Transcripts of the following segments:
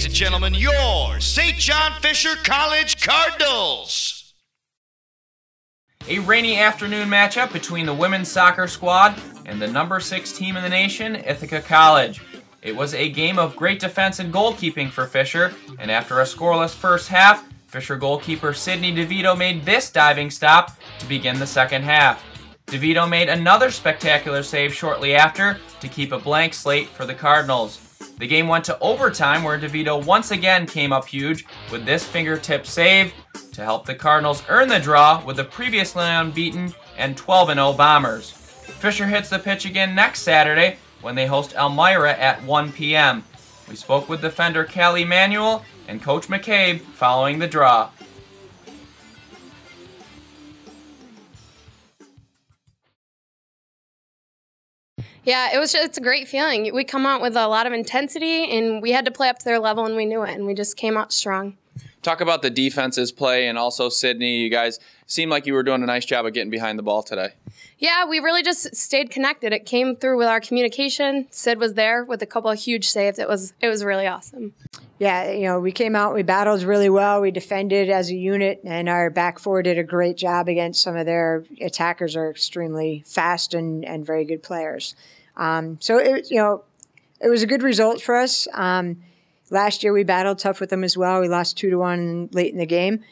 ladies and gentlemen, your St. John Fisher College Cardinals. A rainy afternoon matchup between the women's soccer squad and the number 6 team in the nation, Ithaca College. It was a game of great defense and goalkeeping for Fisher, and after a scoreless first half, Fisher goalkeeper Sydney DeVito made this diving stop to begin the second half. DeVito made another spectacular save shortly after to keep a blank slate for the Cardinals. The game went to overtime where DeVito once again came up huge with this fingertip save to help the Cardinals earn the draw with the previously unbeaten and 12-0 Bombers. Fisher hits the pitch again next Saturday when they host Elmira at 1 p.m. We spoke with defender Callie Manuel and Coach McCabe following the draw. Yeah, it's a great feeling. We come out with a lot of intensity, and we had to play up to their level, and we knew it, and we just came out strong. Talk about the defense's play and also Sydney. You guys seemed like you were doing a nice job of getting behind the ball today. Yeah, we really just stayed connected. It came through with our communication. Sid was there with a couple of huge saves. It was really awesome. Yeah, we came out, we battled really well, we defended as a unit, and our back four did a great job against some of their attackers are extremely fast and very good players. So it was a good result for us. Last year we battled tough with them as well. We lost 2-1 late in the game.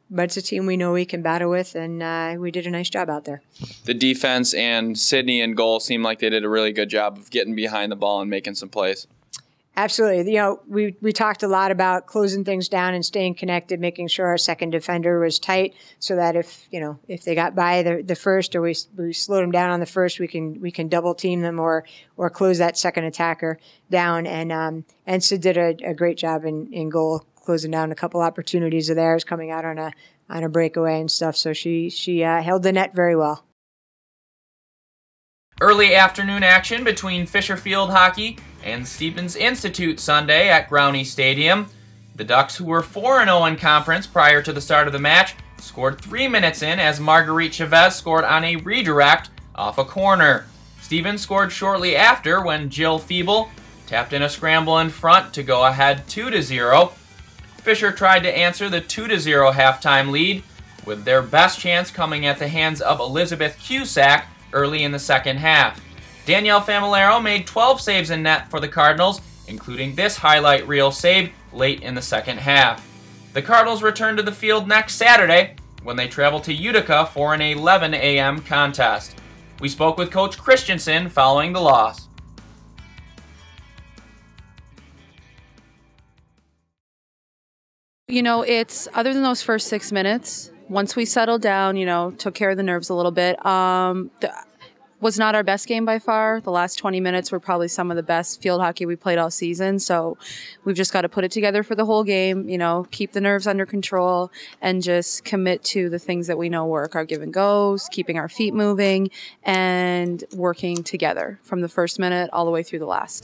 But it's a team we know we can battle with, and we did a nice job out there. The defense and Sydney in goal seemed like they did a really good job of getting behind the ball and making some plays. Absolutely. We talked a lot about closing things down and staying connected, making sure our second defender was tight so that if they got by the first or we slowed them down on the first, we can double team them or close that second attacker down. And Sid did a great job in goal, closing down a couple opportunities of theirs coming out on a breakaway and stuff. So she held the net very well. Early afternoon action between Fisher Field Hockey and Stevens Institute Sunday at Growney Stadium. The Ducks, who were 4-0 in conference prior to the start of the match, scored 3 minutes in as Marguerite Chavez scored on a redirect off a corner. Stevens scored shortly after when Jill Feeble tapped in a scramble in front to go ahead 2-0. Fisher tried to answer the 2-0 halftime lead, with their best chance coming at the hands of Elizabeth Cusack early in the second half. Danielle Familaro made 12 saves in net for the Cardinals, including this highlight reel save late in the second half. The Cardinals return to the field next Saturday when they travel to Ithaca for an 11 a.m. contest. We spoke with Coach Christensen following the loss. It's other than those first 6 minutes, once we settled down, took care of the nerves a little bit. Was not our best game by far. The last 20 minutes were probably some of the best field hockey we played all season. So we've just got to put it together for the whole game, keep the nerves under control and just commit to the things that we know work, our give and goes, keeping our feet moving and working together from the first minute all the way through the last.